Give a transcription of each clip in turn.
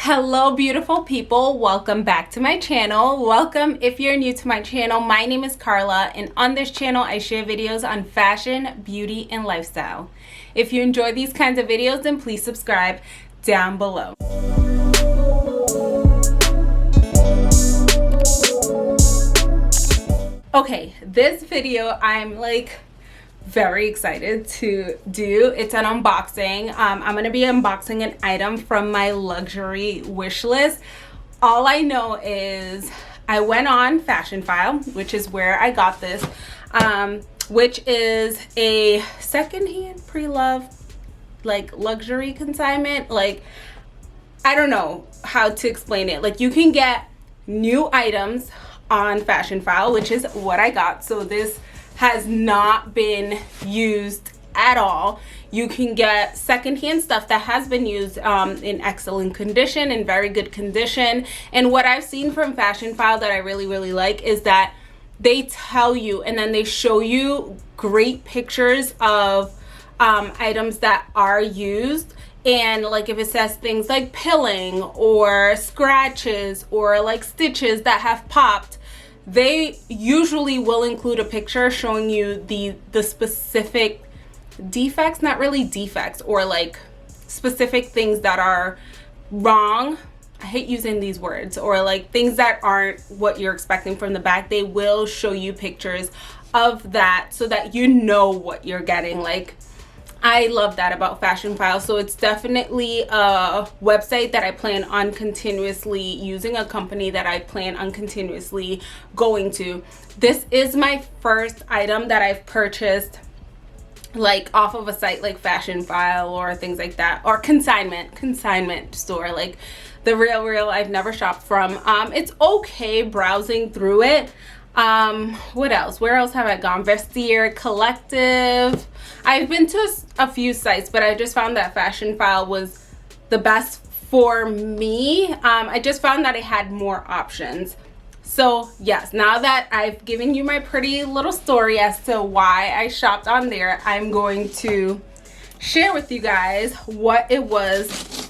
Hello beautiful people, welcome back to my channel. Welcome if you're new to my channel. My name is Carla and on this channel I share videos on fashion, beauty, and lifestyle. If you enjoy these kinds of videos, then please subscribe down below. Okay, this video I'm like very excited to do. It's an unboxing. I'm gonna be unboxing an item from my luxury wish list. All I know is I went on Fashion File, which is where I got this, which is a secondhand pre-loved like luxury consignment. Like, I don't know how to explain it. Like, you can get new items on Fashion File, which is what I got. So this has not been used at all. You can get secondhand stuff that has been used in excellent condition, in very good condition. And what I've seen from Fashion File that I really like is that they tell you and then they show you great pictures of items that are used. And like if it says things like pilling or scratches or like stitches that have popped, they usually will include a picture showing you the specific defects, not really defects, or like specific things that are wrong. I hate using these words, or like things that aren't what you're expecting from the back. They will show you pictures of that so that you know what you're getting. Like, I love that about Fashion File. So it's definitely a website that I plan on continuously using, a company that I plan on continuously going to. This is my first item that I've purchased like off of a site like Fashion File or things like that, or consignment store, like the real I've never shopped from. It's okay browsing through it. What else? Where else have I gone? Vestiaire Collective. I've been to a few sites, but I just found that Fashion File was the best for me. I just found that it had more options. So yes, now that I've given you my pretty little story as to why I shopped on there, I'm going to share with you guys what it was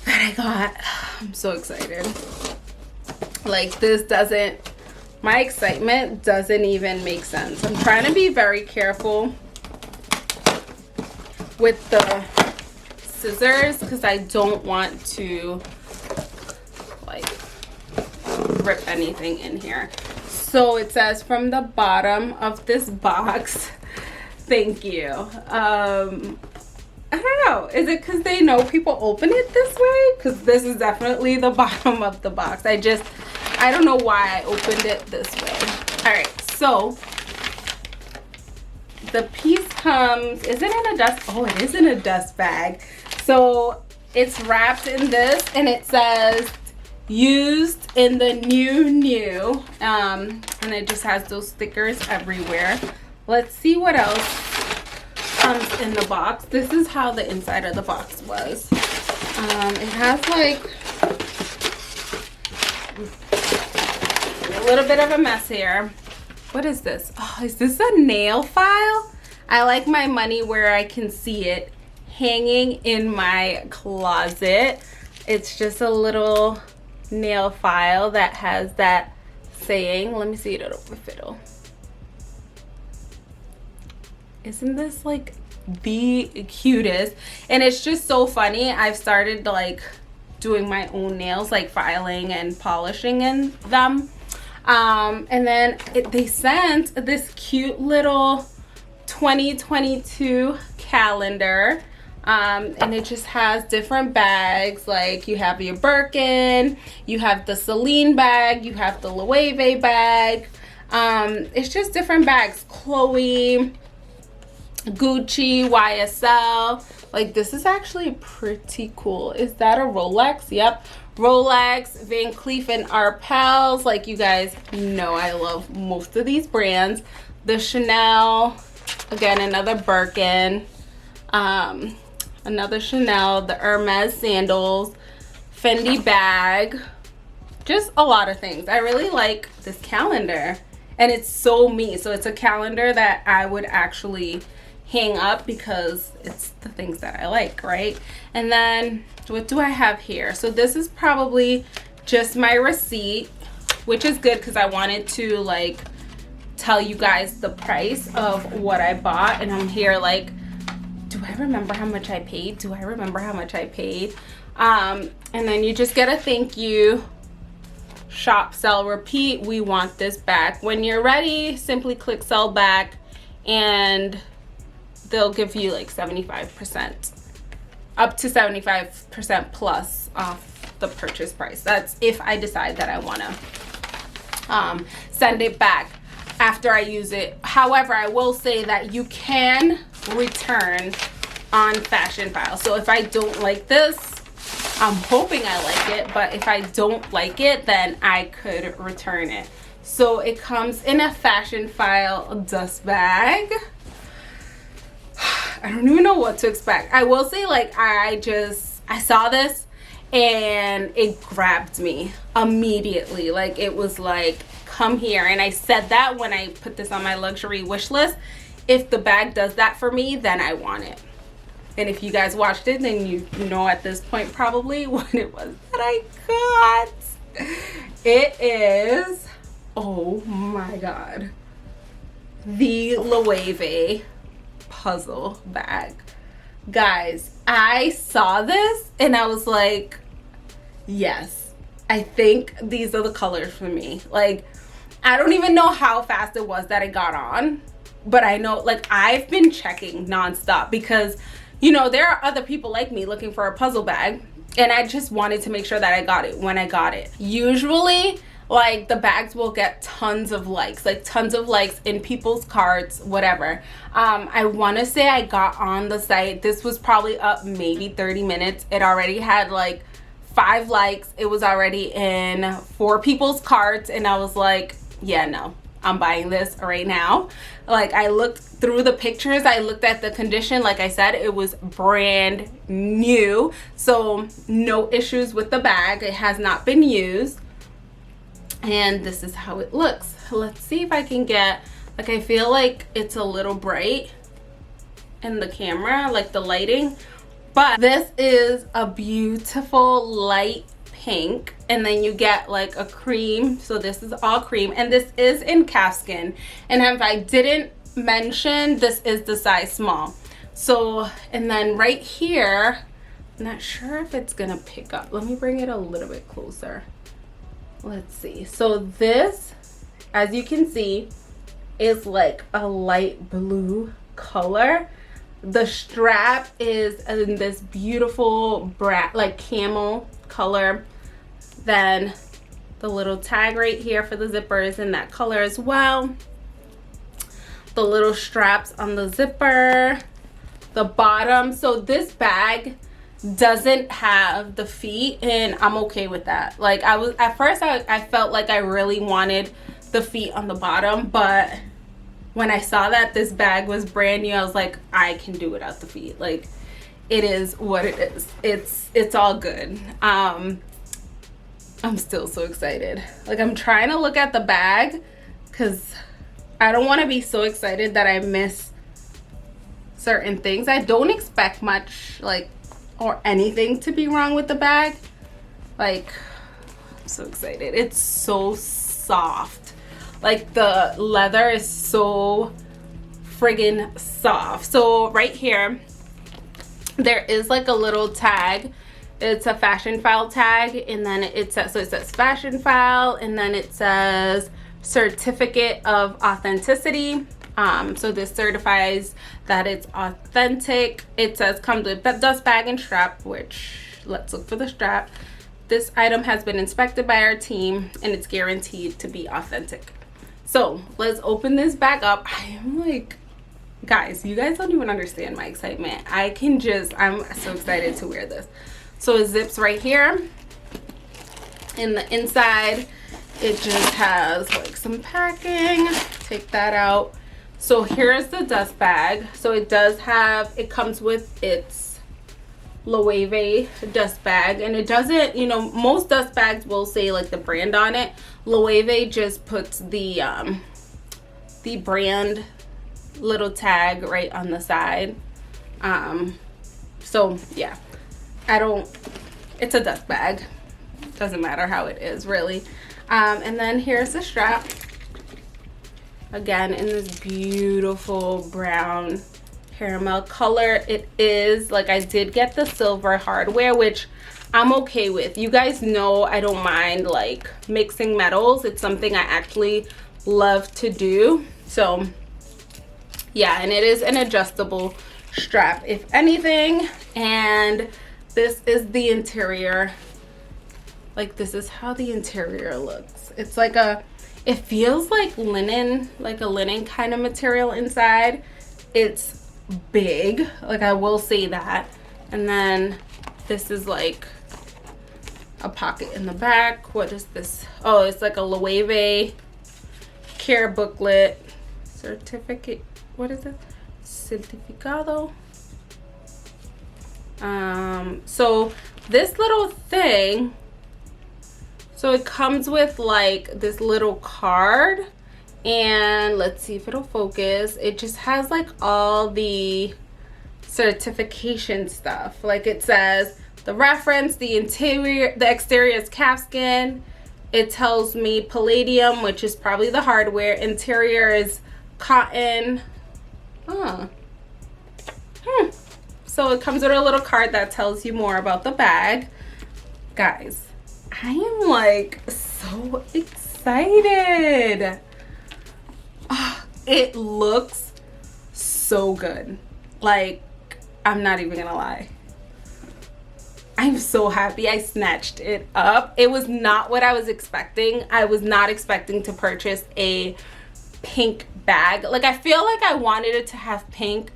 that I got. I'm so excited. Like, my excitement doesn't even make sense. I'm trying to be very careful with the scissors because I don't want to like rip anything in here. So it says from the bottom of this box, thank you. I don't know, is it because they know people open it this way? Because this is definitely the bottom of the box. I don't know why I opened it this way. All right, so the piece comes, is it in a dust? Oh, it is in a dust bag. So it's wrapped in this and it says used in the new. And it just has those stickers everywhere. Let's see what else comes in the box. This is how the inside of the box was. It has like a little bit of a mess here. What is this? Oh, is this a nail file? I like my money where I can see it hanging in my closet. It's just a little nail file that has that saying. Let me see it if it'll. Isn't this like the cutest? And it's just so funny. I've started like doing my own nails, like filing and polishing in them. And then they sent this cute little 2022 calendar. And it just has different bags. Like, you have your Birkin, you have the Celine bag, you have the Loewe bag. It's just different bags. Chloe, Gucci, YSL. Like, this is actually pretty cool. Is that a Rolex? Yep. Rolex, Van Cleef and Arpels. Like, you guys know I love most of these brands. The Chanel, again, another Birkin, another Chanel, the Hermes sandals, Fendi bag, just a lot of things. I really like this calendar and it's so me. So it's a calendar that I would actually hang up because it's the things that I like, right? And then what do I have here? So this is probably just my receipt, which is good because I wanted to like tell you guys the price of what I bought. And I'm here like, do I remember how much I paid? Do I remember how much I paid? And then you just get a thank you. Shop, sell, repeat. We want this back. When you're ready, simply click sell back and they'll give you like 75%, up to 75% plus off the purchase price. That's if I decide that I want to send it back after I use it. However, I will say that you can return on fashion file. So if I don't like this, I'm hoping I like it, but if I don't like it, then I could return it. So it comes in a fashion file dust bag. I don't even know what to expect. I will say, like, I saw this and it grabbed me immediately. Like, it was like, come here. And I said that when I put this on my luxury wish list. If the bag does that for me, then I want it. And if you guys watched it, then you know at this point probably what it was that I got. It is, oh my God, the Levy Puzzle Bag. Guys, I saw this and I was like, yes, I think these are the colors for me. Like, I don't even know how fast it was that it got on, but I know, like, I've been checking nonstop because, you know, there are other people like me looking for a puzzle bag, and I just wanted to make sure that I got it when I got it. Usually, like, the bags will get tons of likes, like tons of likes in people's carts, whatever. I want to say I got on the site. This was probably up maybe 30 minutes. It already had like 5 likes. It was already in 4 people's carts, and I was like, yeah, no, I'm buying this right now. Like, I looked through the pictures, I looked at the condition. Like I said, it was brand new, so no issues with the bag. It has not been used, and this is how it looks. Let's see if I can get, like, I feel like it's a little bright in the camera, like the lighting, but this is a beautiful light pink, and then you get like a cream. So this is all cream, and this is in calfskin, and if I didn't mention, this is the size small. So, and then right here, I'm not sure if it's gonna pick up. Let me bring it a little bit closer. Let's see. So this, as you can see, is like a light blue color. The strap is in this beautiful like camel color. Then the little tag right here for the zipper is in that color as well. The little straps on the zipper, the bottom. So this bag doesn't have the feet, and I'm okay with that. Like, I was at first, I felt like I really wanted the feet on the bottom, but when I saw that this bag was brand new, I was like, I can do without the feet. Like, it is what it is. It's all good. I'm still so excited. Like, I'm trying to look at the bag because I don't want to be so excited that I miss certain things. I don't expect much, like, or anything to be wrong with the bag. Like, I'm so excited. It's so soft. Like, the leather is so friggin' soft. So right here, there is like a little tag. It's a fashion file tag, and then it says, so it says fashion file, and then it says certificate of authenticity. So this certifies that it's authentic. It says comes with dust bag and strap, which, let's look for the strap. This item has been inspected by our team and it's guaranteed to be authentic. So let's open this bag up. I am like, guys, you guys don't even understand my excitement. I'm so excited to wear this. So it zips right here. In the inside, it just has like some packing. Take that out. So here's the dust bag. So it does have, it comes with its Levy dust bag, and it doesn't, you know, most dust bags will say like the brand on it. Levy just puts the brand little tag right on the side. So yeah, it's a dust bag. Doesn't matter how it is, really. And then here's the strap. Again, in this beautiful brown caramel color. It is, like, I did get the silver hardware, which I'm okay with. You guys know I don't mind, like, mixing metals. It's something I actually love to do. So yeah, and it is an adjustable strap, if anything. And this is the interior. Like, this is how the interior looks. It's like it feels like linen, like a linen kind of material inside. It's big, like, I will say that. And then this is like a pocket in the back. What is this? Oh, it's like a Levy care booklet certificate. What is it? Certificado. So this little thing, so it comes with like this little card, and let's see if it'll focus. It just has like all the certification stuff. Like, it says the reference, the interior, the exterior is calfskin. It tells me palladium, which is probably the hardware. Interior is cotton. So it comes with a little card that tells you more about the bag. Guys, I am like so excited. Oh, it looks so good. Like, I'm not even gonna lie. I'm so happy I snatched it up. It was not what I was expecting. I was not expecting to purchase a pink bag. Like, I feel like I wanted it to have pink,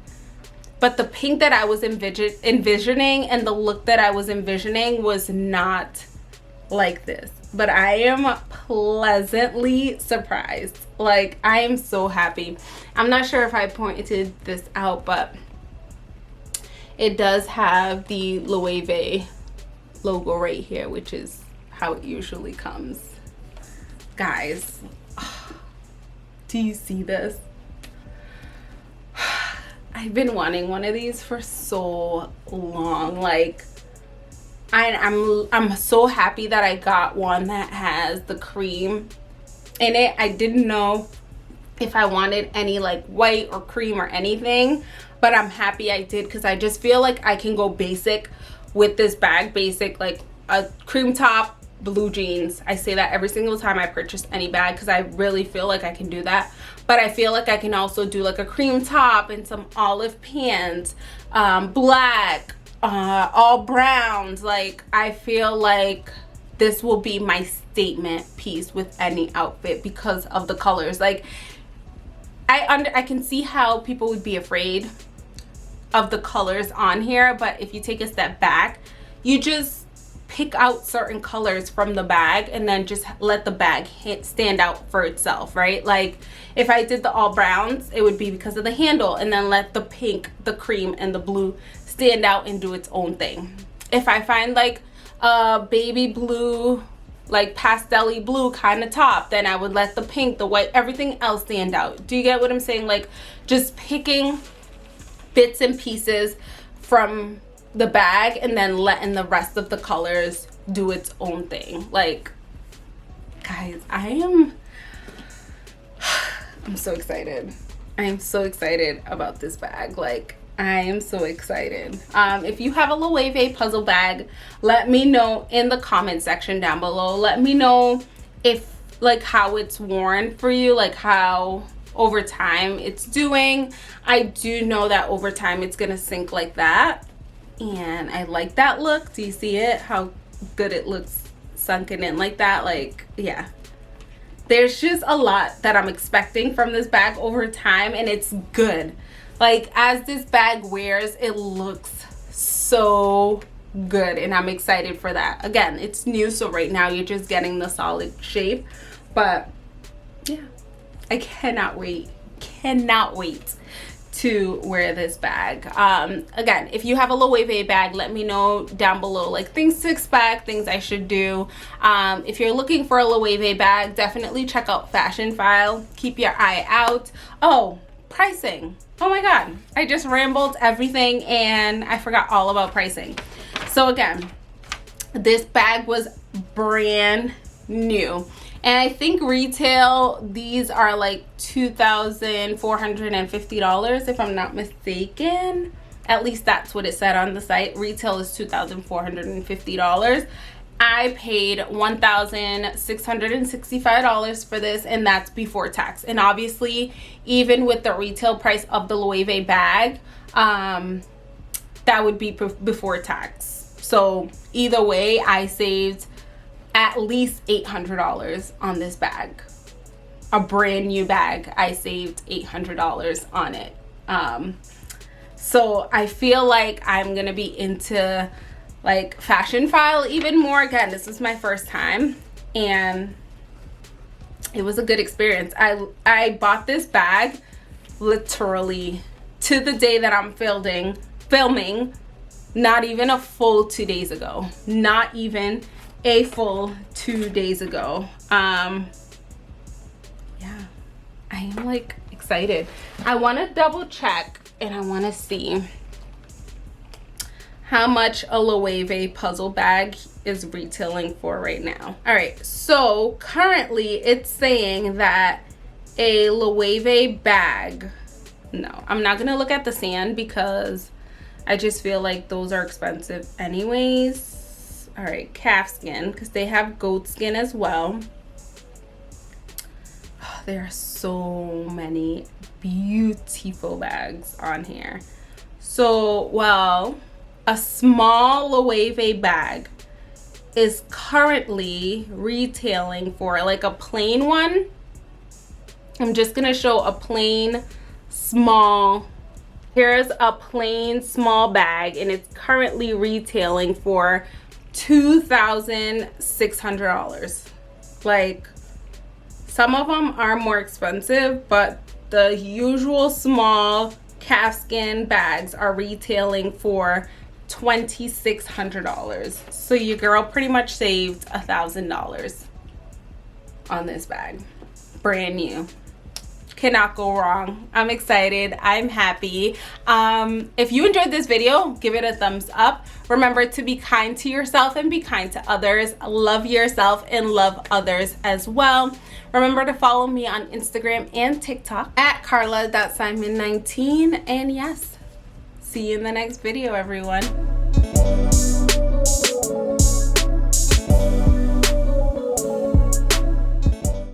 but the pink that I was envisioning and the look that I was envisioning was not like this. But I am pleasantly surprised. Like, I am so happy. I'm not sure if I pointed this out, but it does have the Levy logo right here, which is how it usually comes. Guys, do you see this? I've been wanting one of these for so long. Like, I'm so happy that I got one that has the cream in it. I didn't know if I wanted any like white or cream or anything, but I'm happy I did, because I just feel like I can go basic with this bag. Basic, like a cream top, blue jeans. I say that every single time I purchase any bag, because I really feel like I can do that. But I feel like I can also do like a cream top and some olive pants, black, all browns. Like, I feel like this will be my statement piece with any outfit because of the colors. Like, I can see how people would be afraid of the colors on here, but if you take a step back, you just pick out certain colors from the bag and then just let the bag stand out for itself, right? Like, if I did the all browns, it would be because of the handle, and then let the pink, the cream, and the blue stand out and do its own thing. If I find like a baby blue, like pastel-y blue kind of top, then I would let the pink, the white, everything else stand out. Do you get what I'm saying? Like, just picking bits and pieces from the bag and then letting the rest of the colors do its own thing. Like, guys, I'm so excited. I am so excited about this bag. Like, I am so excited. If you have a Levy puzzle bag, let me know in the comment section down below. Let me know if, like, how it's worn for you, like how over time it's doing. I do know that over time it's gonna sink like that, and I like that look. Do you see it? How good it looks sunken in like that. Like, yeah, there's just a lot that I'm expecting from this bag over time, and it's good. Like, as this bag wears, it looks so good, and I'm excited for that. Again, it's new, so right now you're just getting the solid shape, but yeah, I cannot wait to wear this bag. Again, if you have a Levy bag, let me know down below, like, things to expect, things I should do. If you're looking for a Levy bag, definitely check out Fashion File. Keep your eye out. Oh, pricing. Oh my god, I just rambled everything and I forgot all about pricing. So again, this bag was brand new, and I think retail these are like $2,450 if I'm not mistaken. At least that's what it said on the site. Retail is $2,450. I paid $1,665 for this, and that's before tax. And obviously, even with the retail price of the Loewe bag, that would be before tax. So either way, I saved at least $800 on this bag. A brand new bag, I saved $800 on it. So I feel like I'm gonna be into like fashion file even more. Again, this is my first time and it was a good experience. I bought this bag literally to the day that I'm filming, not even a full 2 days ago. Not even a full 2 days ago. Yeah, I am like excited. I want to double check and I want to see how much a Loewe puzzle bag is retailing for right now. All right, so currently it's saying that a Loewe bag, no, I'm not gonna look at the sand because I just feel like those are expensive anyways. All right, calf skin, because they have goat skin as well. Oh, there are so many beautiful bags on here. So, well, a small Loewe bag is currently retailing for, like, a plain one. I'm just gonna show a plain small. Here's a plain small bag and it's currently retailing for $2,600. Like, some of them are more expensive, but the usual small calfskin bags are retailing for $2,600. So your girl pretty much saved $1,000 on this bag. Brand new. Cannot go wrong. I'm excited. I'm happy. If you enjoyed this video, give it a thumbs up. Remember to be kind to yourself and be kind to others. Love yourself and love others as well. Remember to follow me on Instagram and TikTok at Carla.Simon19. And yes, see you in the next video, everyone.